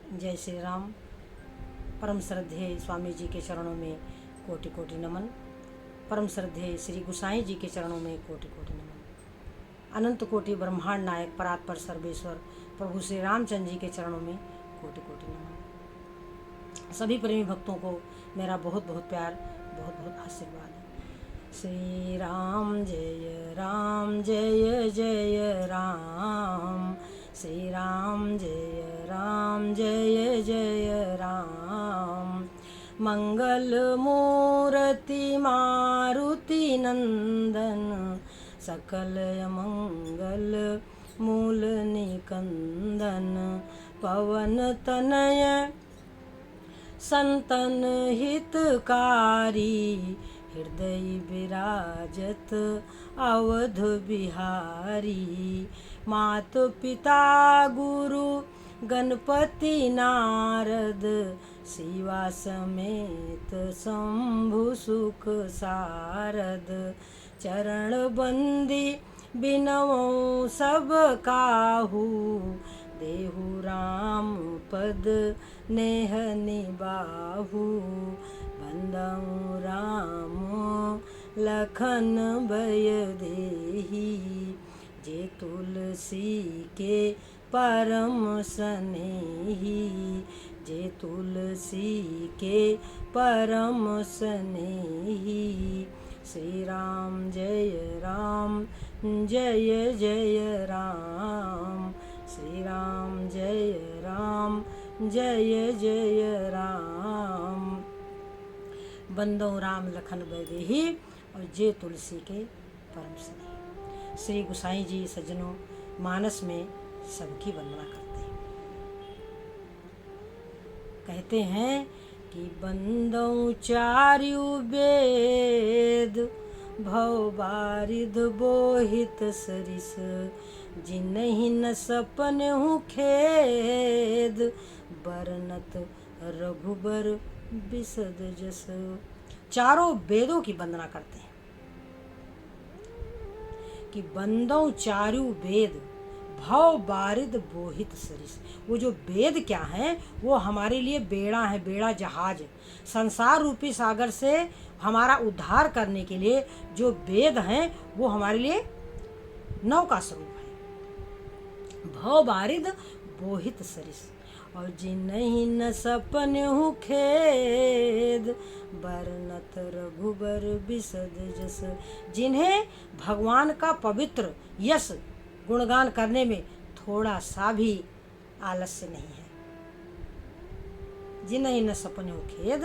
जय श्री राम। परम श्रद्धेय स्वामी जी के चरणों में कोटि कोटि नमन। परम श्रद्धेय श्री गुसाई जी के चरणों में कोटि कोटि नमन। अनंत कोटि ब्रह्मांड नायक परात्पर सर्वेश्वर प्रभु श्री रामचंद्र जी के चरणों में कोटि कोटि नमन। सभी प्रेमी भक्तों को मेरा बहुत बहुत प्यार, बहुत बहुत आशीर्वाद। श्री राम जय जय राम, श्री राम जय जय राम। मंगल मूर्ति मारुति नंदन, सकल मंगल मूल निकंदन। पवन तनय संतन हितकारी, हृदय विराजत अवध बिहारी। मात पिता गुरु गणपति नारद, शिवा समेत शंभु सुख सारद। चरण बंदी बिनवो सब काहू, देहु राम पद नेह निबाहु। बंदऊ राम लखन भय देही, जे तुलसी के परम स्नेही। जे तुलसी के परम स्नेही। श्री राम जय जय राम, श्री राम जय जय राम। बंदो राम लखन बैदेही, और जे तुलसी के परम स्नेही। श्री गुसाई जी सज्जनों मानस में सबकी वंदना करते हैं। कहते हैं कि बंदो चार्यु वेद, भव बारिद बोहित सरिस। जिन्हि न सपनहु खेद, बरनत रघुबर बिसद जस। चारों वेदों की वंदना करते हैं कि बंदों चारु वेद, भव बारिद बोहित सरिस। वो जो वेद क्या है, वो हमारे लिए बेड़ा है, बेड़ा जहाज। संसार रूपी सागर से हमारा उद्धार करने के लिए जो वेद हैं, वो हमारे लिए नौ का स्वरूप है। भव बारिद बोहित सरिस। और जिन्हि न सपनहु खेद, बरनत रघुबर बिसद जस। जिन्हें भगवान का पवित्र यश गुणगान करने में थोड़ा सा भी आलस्य नहीं है। जिन्हि न सपनहु खेद,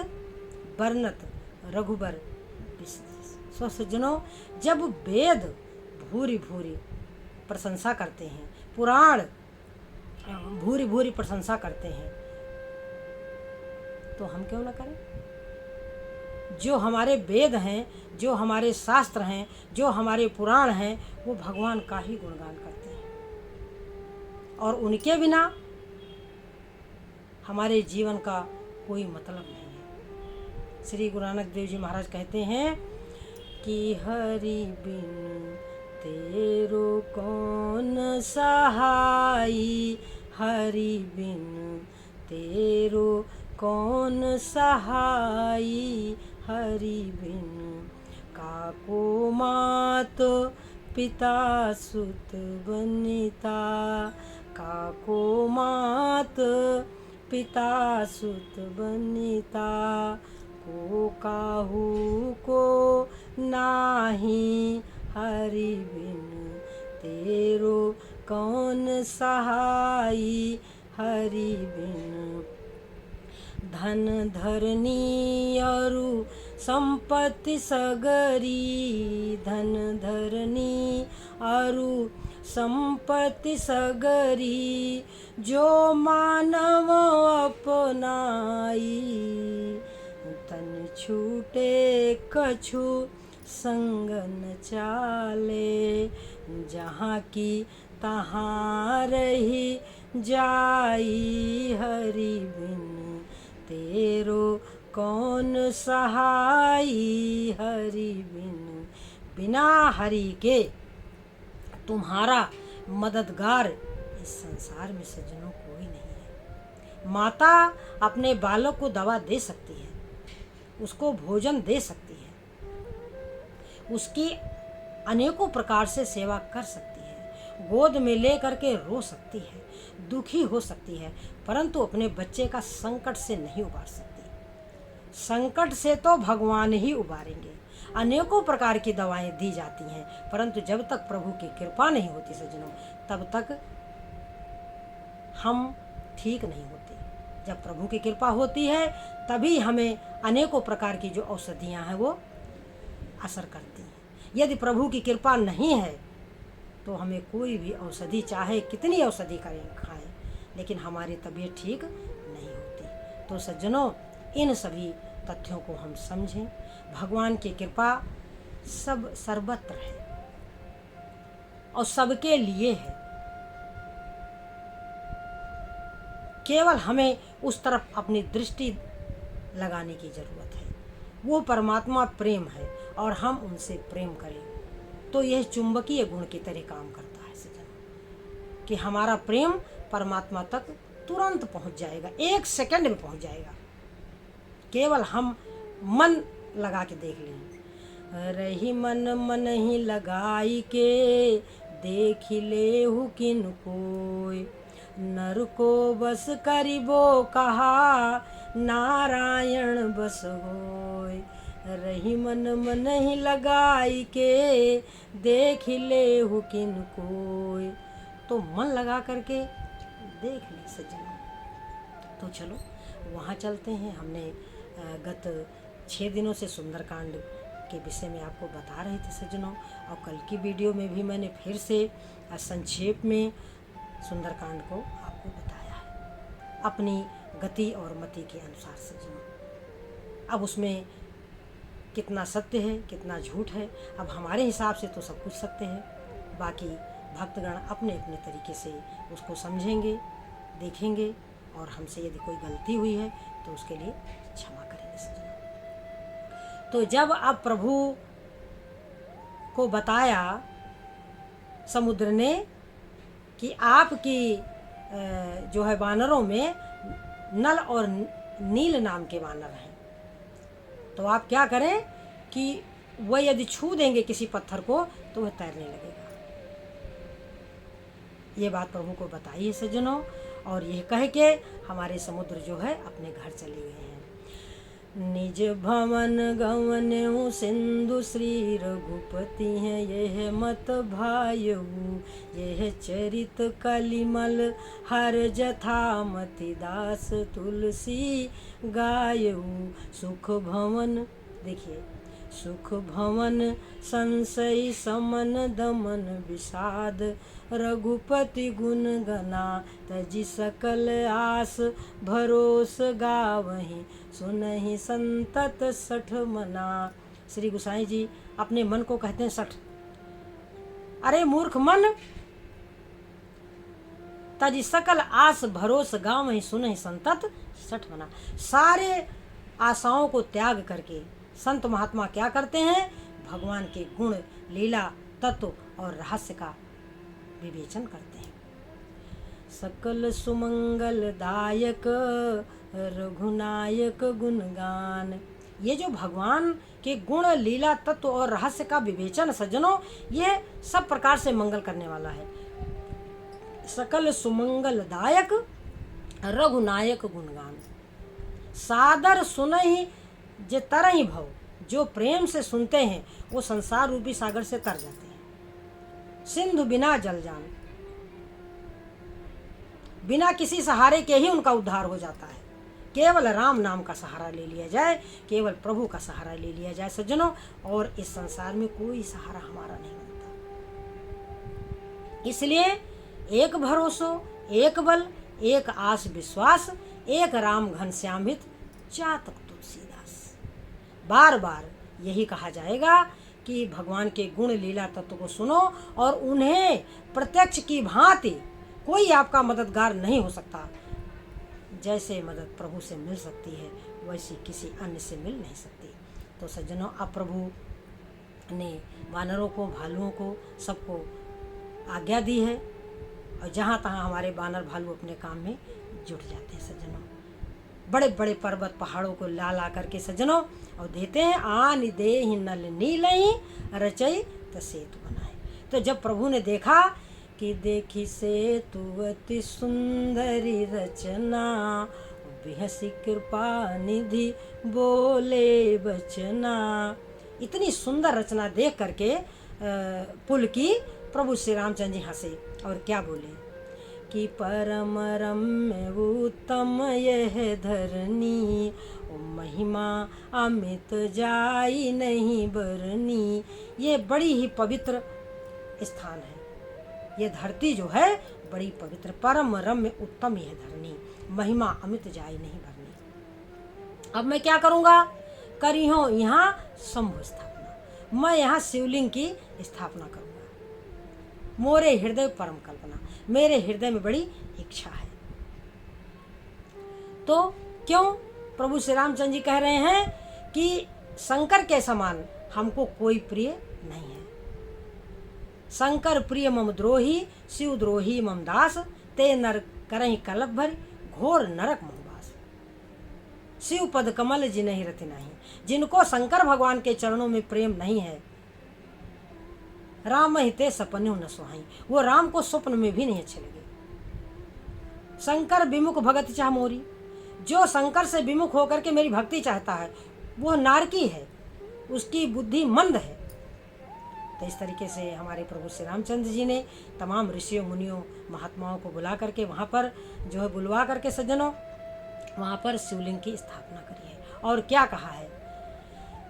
बरनत रघुबर बिसद जस। सो सज्जनों, जब वेद भूरी भूरी प्रशंसा करते हैं, पुराण भूरी भूरी प्रशंसा करते हैं, तो हम क्यों ना करें। जो हमारे वेद हैं, जो हमारे शास्त्र हैं, जो हमारे पुराण हैं, वो भगवान का ही गुणगान करते हैं, और उनके बिना हमारे जीवन का कोई मतलब नहीं है। श्री गुरु नानक देव जी महाराज कहते हैं कि हरि बिन तेरो कौन सहाई, हरि बिन तेरो कौन सहाई। हरि बिन काको मात पिता सुत बनिता, काको मात पिता सुत बनिता। को काहू को नाही, हरि बिन तेरो कौन सहाई। हरि बिन धन धरनी अरु संपत्ति सगरी, धन धरनी अरु संपत्ति सगरी। जो मानव अपनाई, तन छूटे कछु संग न चाले। जहाँ की तहाँ रही जाई, हरि बिन तेरो कौन सहाई। हरि बिन बिना हरि के तुम्हारा मददगार इस संसार में सज्जनों कोई नहीं है। माता अपने बालक को दवा दे सकती है, उसको भोजन दे सकती है, उसकी अनेकों प्रकार से सेवा कर सकती है, गोद में ले करके रो सकती है, दुखी हो सकती है, परंतु अपने बच्चे का संकट से नहीं उबार सकती। संकट से तो भगवान ही उबारेंगे। अनेकों प्रकार की दवाएं दी जाती हैं, परंतु जब तक प्रभु की कृपा नहीं होती सज्जनों, तब तक हम ठीक नहीं होते। जब प्रभु की कृपा होती है तभी हमें अनेकों प्रकार की जो औषधियां हैं वो असर करती हैं। यदि प्रभु की कृपा नहीं है तो हमें कोई भी औषधि, चाहे कितनी औषधि करें खाएं, लेकिन हमारी तबीयत ठीक नहीं होती। तो सज्जनों, इन सभी तथ्यों को हम समझें। भगवान की कृपा सब सर्वत्र है और सबके लिए है। केवल हमें उस तरफ अपनी दृष्टि लगाने की जरूरत है। वो परमात्मा प्रेम है और हम उनसे प्रेम करें तो यह चुंबकीय गुण की तरह काम करता है सज्जनों, कि हमारा प्रेम परमात्मा तक तुरंत पहुंच जाएगा, 1 सेकंड में पहुंच जाएगा। केवल हम मन लगा के देख लें। रही मन मन ही लगाई के, देख लेहु किन कोय, नर को बस करिबो कहा, नारायण बस होय। रही मन मन ही लगाई के, देख लेहु किन कोय। तो मन लगा करके देख ले सज्जनों। तो चलो वहाँ चलते हैं। हमने गत 6 दिनों से सुंदरकांड के विषय में आपको बता रहे थे सज्जनों, और कल की वीडियो में भी मैंने फिर से संक्षेप में सुंदरकांड को आपको बताया है अपनी गति और मति के अनुसार सज्जनों। अब उसमें कितना सत्य है कितना झूठ है, अब हमारे हिसाब से तो सब कुछ सत्य है, बाकी भक्तगण अपने अपने तरीके से उसको समझेंगे, देखेंगे, और हमसे यदि कोई गलती हुई है तो उसके लिए क्षमा करेंगे सज्जनों। तो जब अब प्रभु को बताया समुद्र ने कि आपकी जो है वानरों में नल और नील नाम के वानर हैं, तो आप क्या करें कि वह यदि छू देंगे किसी पत्थर को तो वह तैरने लगेगा। ये बात प्रभु को बताई है सज्जनों, और यह कह के हमारे समुद्र जो है अपने घर चले गए हैं। निज भवन गवन्यु सिंधु श्री रघुपति हैं, यह मत भायऊ यह चरित कलिमल, हर जथा मति दास तुलसी गायऊ। सुख भवन, देखिए, सुख भवन संशय समन दमन विषाद, रघुपति गुण गना तजि सकल आस, भरोस गावहीं सुनहि संतत सठ मना। श्री गोसाई जी अपने मन को कहते हैं सठ। अरे मूर्ख मन, तजि सकल आस भरोस गावहीं सुनहि संतत सठ मना। सारे आशाओं को त्याग करके संत महात्मा क्या करते हैं? भगवान के गुण, लीला, तत्व और रहस्य का विवेचन करते हैं। सकल सुमंगल दायक रघुनायक गुणगान। ये जो भगवान के गुण, लीला, तत्व और रहस्य का विवेचन सज्जनों, ये सब प्रकार से मंगल करने वाला है। सकल सुमंगल दायक रघुनायक गुणगान, सादर सुनहि जे तरहि भव। जो प्रेम से सुनते हैं वो संसार रूपी सागर से तर जाते हैं। सिंधु बिना जल जान, बिना किसी सहारे के ही उनका उद्धार हो जाता है। केवल राम नाम का सहारा ले लिया जाए, केवल प्रभु का सहारा ले लिया जाए सज्जनों, और इस संसार में कोई सहारा हमारा नहीं बनता। इसलिए एक भरोसो, एक बल, एक आस विश्वास, एक राम घनश्यामित चातक तुलसीदास। बार बार यही कहा जाएगा कि भगवान के गुण, लीला, तत्व को सुनो और उन्हें प्रत्यक्ष की भांति। कोई आपका मददगार नहीं हो सकता। जैसे मदद प्रभु से मिल सकती है वैसी किसी अन्य से मिल नहीं सकती। तो सज्जनों, अब प्रभु ने वानरों को, भालुओं को, सबको आज्ञा दी है, और जहाँ तहाँ हमारे वानर भालू अपने काम में जुट जाते हैं सज्जनों। बड़े बड़े पर्वत पहाड़ों को ला ला करके सज्जनों और देते हैं। आन दे ही नल नीलई रचई त सेतु बनाए। तो जब प्रभु ने देखा कि देखी सेतु अति सुंदरी रचना, बिहसी कृपा निधि बोले बचना। इतनी सुंदर रचना देख करके पुल की प्रभु श्री रामचंद्र जी हंसे और क्या बोले कि परम रम्य उत्तम यह धरनी, महिमा अमित जाई नहीं बरनी। ये बड़ी ही पवित्र स्थान है, ये धरती जो है बड़ी पवित्र, परम रम्य उत्तम यह धरनी, महिमा अमित जाई नहीं बरनी। अब मैं क्या करूँगा, करी हो यहाँ शंभु स्थापना, मैं यहाँ शिवलिंग की स्थापना करूँगा। मोरे हृदय परम कल्पना, मेरे हृदय में बड़ी इच्छा है। तो क्यों प्रभु श्री रामचंद्र जी कह रहे हैं कि शंकर के समान हमको कोई प्रिय नहीं है। शंकर प्रिय मम द्रोही, शिव द्रोही मम दास, ते नर करहि कलप भर, घोर नरक मोहवास। शिव पद कमल जिन्हि रति नहीं, जिनको शंकर भगवान के चरणों में प्रेम नहीं है, राम हिते सपन्यों न सुहाई, वो राम को स्वप्न में भी नहीं अच्छे लगे। शंकर विमुख भगत चाह मोरी, जो शंकर से विमुख होकर के मेरी भक्ति चाहता है वो नारकी है, उसकी बुद्धि मंद है। तो इस तरीके से हमारे प्रभु श्री रामचंद्र जी ने तमाम ऋषियों मुनियों महात्माओं को बुला करके वहाँ पर जो है बुलवा करके सज्जनों वहाँ पर शिवलिंग की स्थापना करी है। और क्या कहा है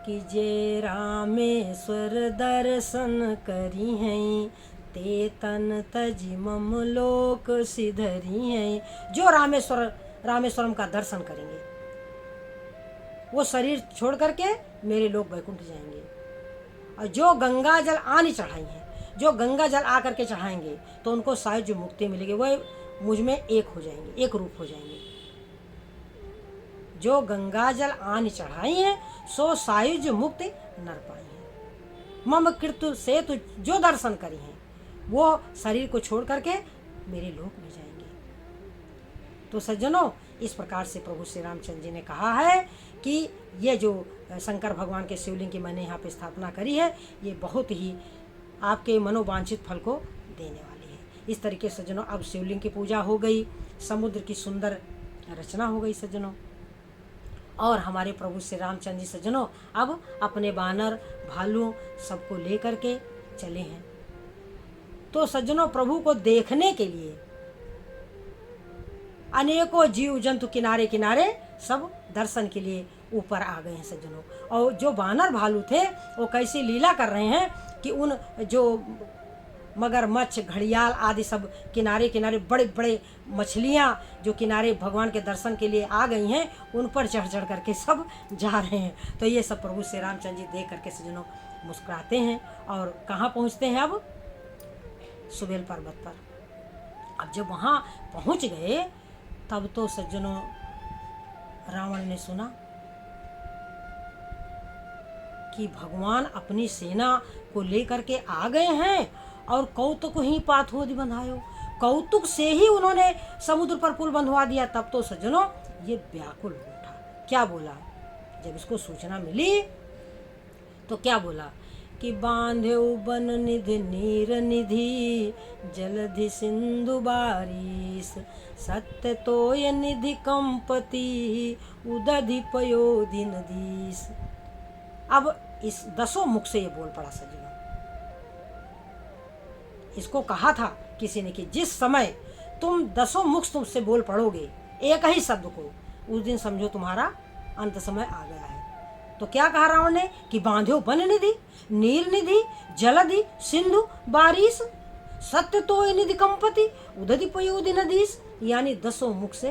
कि जे रामेश्वर दर्शन करी हैं, ते तन तजी मम लोक सिधरी हैं। जो रामेश्वरम का दर्शन करेंगे वो शरीर छोड़ करके मेरे लोक वैकुंठ जाएंगे। और जो गंगा जल आनी चढ़ाई हैं, जो गंगा जल आ करके चढ़ाएंगे तो उनको शायद जो मुक्ति मिलेगी वो मुझ में एक हो जाएंगे, एक रूप हो जाएंगे। जो गंगा जल आनी चढ़ाई है सो सायुज मुक्ति नर पाई है। मम कृतु से तो जो दर्शन करी हैं वो शरीर को छोड़ करके मेरे लोक में जाएंगे। तो सज्जनों इस प्रकार से प्रभु श्री रामचंद्र जी ने कहा है कि ये जो शंकर भगवान के शिवलिंग की मैंने यहाँ पे स्थापना करी है ये बहुत ही आपके मनोवांछित फल को देने वाली है। इस तरीके से सज्जनों अब शिवलिंग की पूजा हो गई, समुद्र की सुंदर रचना हो गई सज्जनों, और हमारे प्रभु श्री रामचंद्र जी सज्जनों अब अपने बानर भालू सबको ले करके चले हैं। तो सज्जनों प्रभु को देखने के लिए अनेकों जीव जंतु किनारे किनारे सब दर्शन के लिए ऊपर आ गए हैं सज्जनों। और जो बानर भालू थे वो कैसी लीला कर रहे हैं कि उन जो मगरमच्छ घड़ियाल आदि सब किनारे किनारे बड़े बड़े मछलियाँ जो किनारे भगवान के दर्शन के लिए आ गई हैं उन पर चढ़ चढ़ करके सब जा रहे हैं। तो ये सब प्रभु श्री रामचंद्र जी देख करके सज्जनों मुस्कुराते हैं और कहाँ पहुँचते हैं अब सुबेल पर्वत पर। अब जब वहाँ पहुँच गए तब तो सज्जनों रावण ने सुना कि भगवान अपनी सेना को लेकर के आ गए हैं और कौतुक ही पाथोदी बंधायो, कौतुक से ही उन्होंने समुद्र पर पुल बंधवा दिया। तब तो सज्जनों ये व्याकुल हो उठा। क्या बोला जब इसको सूचना मिली तो क्या बोला कि बांधे बन निधि नीर निधि जलधि सिंधु बारिश, सत्य तो ये निधि कंपति उदधि पयोधि नदीस। अब इस 10 मुख से ये बोल पड़ा सज्जनों। इसको कहा था किसी ने कि जिस समय तुम 10 मुख तुमसे बोल पड़ोगे एक ही शब्द को, उस दिन समझो तुम्हारा अंत समय आ गया है। तो क्या कहा रावण ने कि बांध्यो बन निधि नीर निधि जलधि सिंधु बारिश, सत्य तो निधि कंपति उदधि पयोधि नदीस, यानी 10 मुख से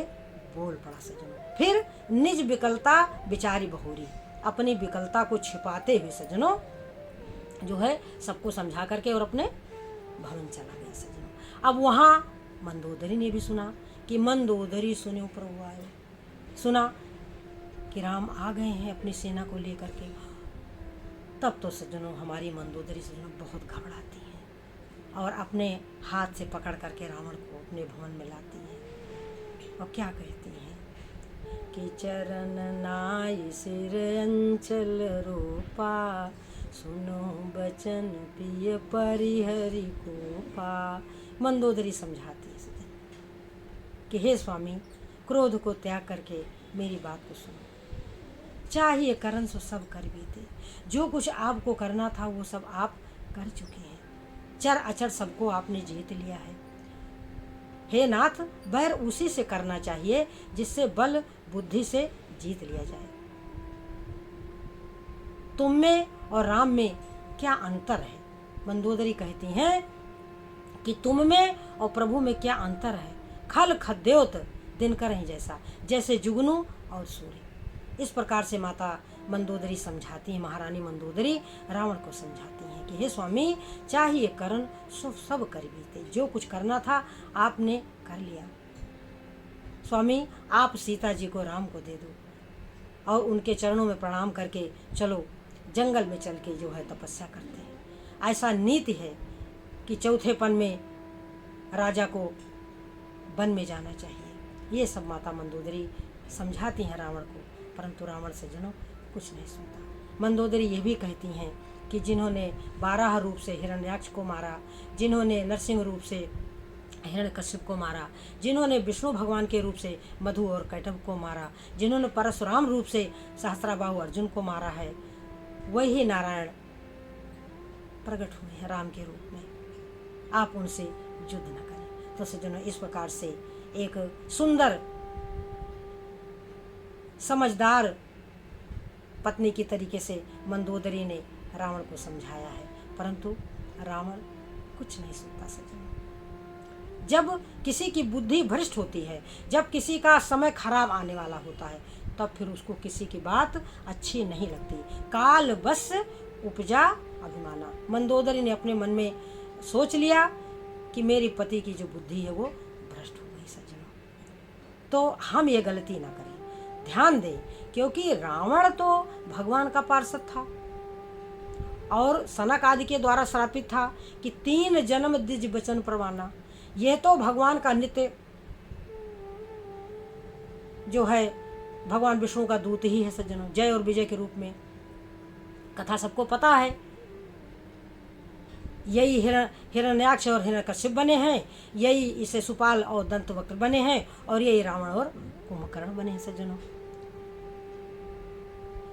बोल पड़ा सज्जनों। फिर निज विकलता बिचारी बहोरी, अपनी विकलता को छिपाते हुए सज्जनों जो है सबको समझा करके और अपने भवन चला गया सज्जनों। अब वहाँ मंदोदरी ने भी सुना कि मंदोदरी सुने प्रभु आए, सुना कि राम आ गए हैं अपनी सेना को लेकर के। तब तो सज्जनों हमारी मंदोदरी सज्जनों बहुत घबराती है और अपने हाथ से पकड़ करके रावण को अपने भवन में लाती है। और क्या कहती हैं कि चरण नाय सिर अंचल रूपा, सुनो बचन पिय परिहरि को पा। मंदोदरी समझाती है कि हे स्वामी, क्रोध को त्याग करके मेरी बात को सुनो। चाहिए करन सो सब कर बीते, जो कुछ आपको करना था वो सब आप कर चुके हैं। चर अचर सबको आपने जीत लिया है। हे नाथ, बैर उसी से करना चाहिए जिससे बल बुद्धि से जीत लिया जाए। तुम में और राम में क्या अंतर है? मंदोदरी कहती हैं कि तुम में और प्रभु में क्या अंतर है। खल खद्योत दिनकर ही जैसा, जैसे जुगनू और सूर्य। इस प्रकार से माता मंदोदरी समझाती हैं, महारानी मंदोदरी रावण को समझाती हैं कि हे स्वामी, चाहिए करण सो सब कर बीते, जो कुछ करना था आपने कर लिया। स्वामी, आप सीता जी को राम को दे दो और उनके चरणों में प्रणाम करके चलो जंगल में चल के जो है तपस्या करते हैं। ऐसा नीति है कि चौथेपन में राजा को वन में जाना चाहिए। ये सब माता मंदोदरी समझाती हैं रावण को, परंतु रावण सज्जनों कुछ नहीं सुनता। मंदोदरी ये भी कहती हैं कि जिन्होंने 12 रूप से हिरण्याक्ष को मारा, जिन्होंने नरसिंह रूप से हिरण्यकश्यप को मारा, जिन्होंने विष्णु भगवान के रूप से मधु और कैटभ को मारा, जिन्होंने परशुराम रूप से सहस्त्राबाहु अर्जुन को मारा है, वही नारायण प्रकट हुए हैं राम के रूप में। आप उनसे युद्ध न करें। तो सज्जनों, इस प्रकार से एक सुंदर समझदार पत्नी की तरीके से मंदोदरी ने रावण को समझाया है, परंतु रावण कुछ नहीं सुनता। सज्जनों, जब किसी की बुद्धि भ्रष्ट होती है, जब किसी का समय खराब आने वाला होता है, तब फिर उसको किसी की बात अच्छी नहीं लगती। काल बस उपजा अभिमाना। मंदोदरी ने अपने मन में सोच लिया कि मेरी पति की जो बुद्धि है वो भ्रष्ट हो गई। सज्जनों, तो हम ये गलती ना करें, ध्यान दें, क्योंकि रावण तो भगवान का पार्षद था और सनक आदि के द्वारा श्रापित था कि 3 जन्म द्विज बचन परवाना। यह तो भगवान का नित्य जो है भगवान विष्णु का दूत ही है। सज्जनों, जय और विजय के रूप में कथा सबको पता है। यही हिरण्याक्ष और हिरण्यकश्यप बने हैं, यही इसे सुपाल और दंतवक्र बने हैं, और यही रावण और कुंभकर्ण बने हैं। सज्जनों,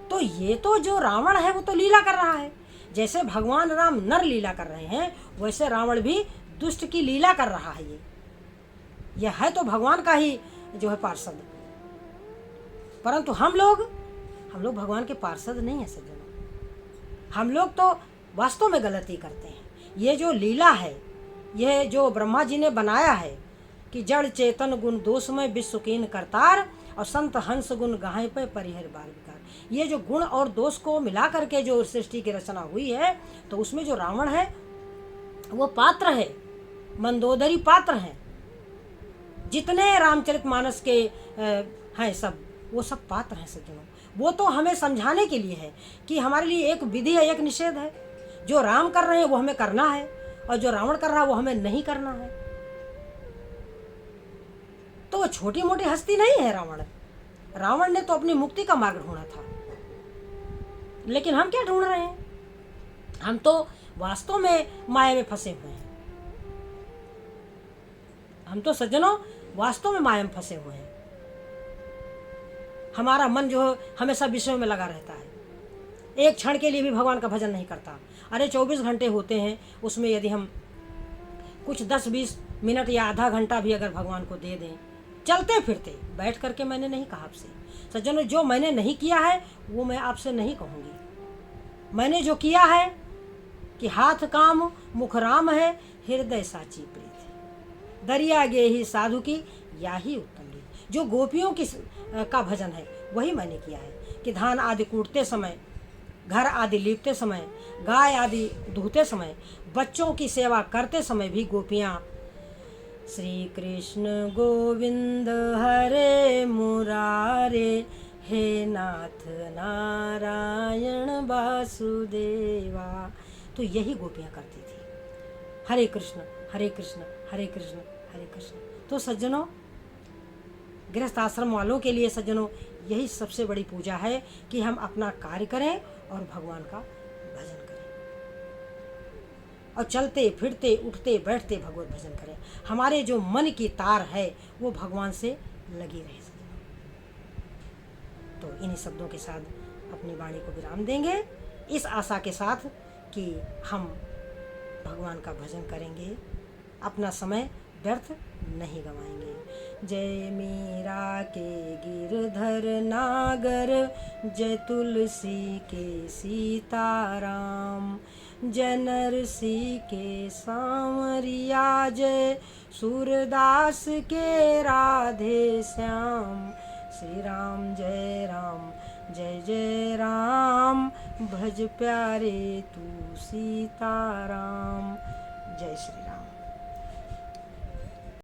तो ये तो जो रावण है वो तो लीला कर रहा है। जैसे भगवान राम नर लीला कर रहे हैं, वैसे रावण भी दुष्ट की लीला कर रहा है। यह है तो भगवान का ही जो है पार्षद, परंतु हम लोग भगवान के पार्षद नहीं है। सज्जनों, हम लोग तो वास्तव में गलती करते हैं। ये जो लीला है, यह जो ब्रह्मा जी ने बनाया है कि जड़ चेतन गुण दोषमय विश्वकीन करतार और संत हंस गुण गाहे पे परिहर बाल विकार। ये जो गुण और दोष को मिला करके जो सृष्टि की रचना हुई है, तो उसमें जो रावण है वो पात्र है, मंदोदरी पात्र हैं। जितने रामचरितमानस के हैं सब, वो सब पात्र हैं। सज्जनों, वो तो हमें समझाने के लिए है कि हमारे लिए एक विधि है, एक निषेध है। जो राम कर रहे हैं वो हमें करना है, और जो रावण कर रहा है वो हमें नहीं करना है। तो वो छोटी मोटी हस्ती नहीं है रावण। रावण ने तो अपनी मुक्ति का मार्ग ढूंढा था, लेकिन हम क्या ढूंढ रहे हैं? हम तो वास्तव में माया में फंसे हुए हैं। हम तो सज्जनों वास्तव में माया में फंसे हुए हैं। हमारा मन जो हमेशा विषयों में लगा रहता है, एक क्षण के लिए भी भगवान का भजन नहीं करता। अरे 24 घंटे होते हैं, उसमें यदि हम कुछ 10-20 मिनट या आधा घंटा भी अगर भगवान को दे दें, चलते फिरते बैठ करके, मैंने नहीं कहा आपसे सज्जनों, जो मैंने नहीं किया है वो मैं आपसे नहीं कहूँगी। मैंने जो किया है कि हाथ काम मुख राम है, हृदय साची प्रीत, दरिया गे ही साधु की या ही उत्तम रीत। जो गोपियों की का भजन है वही मैंने किया है कि धान आदि कूटते समय, घर आदि लीपते समय, गाय आदि दूहते समय, बच्चों की सेवा करते समय भी गोपियाँ श्री कृष्ण गोविंद हरे मुरारे, हे नाथ नारायण वासुदेवा, तो यही गोपियाँ करती थी। हरे कृष्ण हरे कृष्ण हरे कृष्ण हरे कृष्ण। तो सज्जनों, गृहस्थ आश्रम वालों के लिए सज्जनों यही सबसे बड़ी पूजा है कि हम अपना कार्य करें और भगवान का भजन करें और चलते फिरते उठते बैठते भगवत भजन करें। हमारे जो मन की तार है वो भगवान से लगी रहे सज्जनों। तो इन्हीं शब्दों के साथ अपनी वाणी को विराम देंगे, इस आशा के साथ कि हम भगवान का भजन करेंगे, अपना समय व्यर्थ नहीं गंवाएंगे। जय मीरा के गिरधर नागर, जय तुलसी के सीताराम, जय नरसी के सांवरिया, जय सूरदास के राधे श्याम। श्री राम जय राम जय जय राम, भज प्यारे तू सीताराम। जय श्री राम।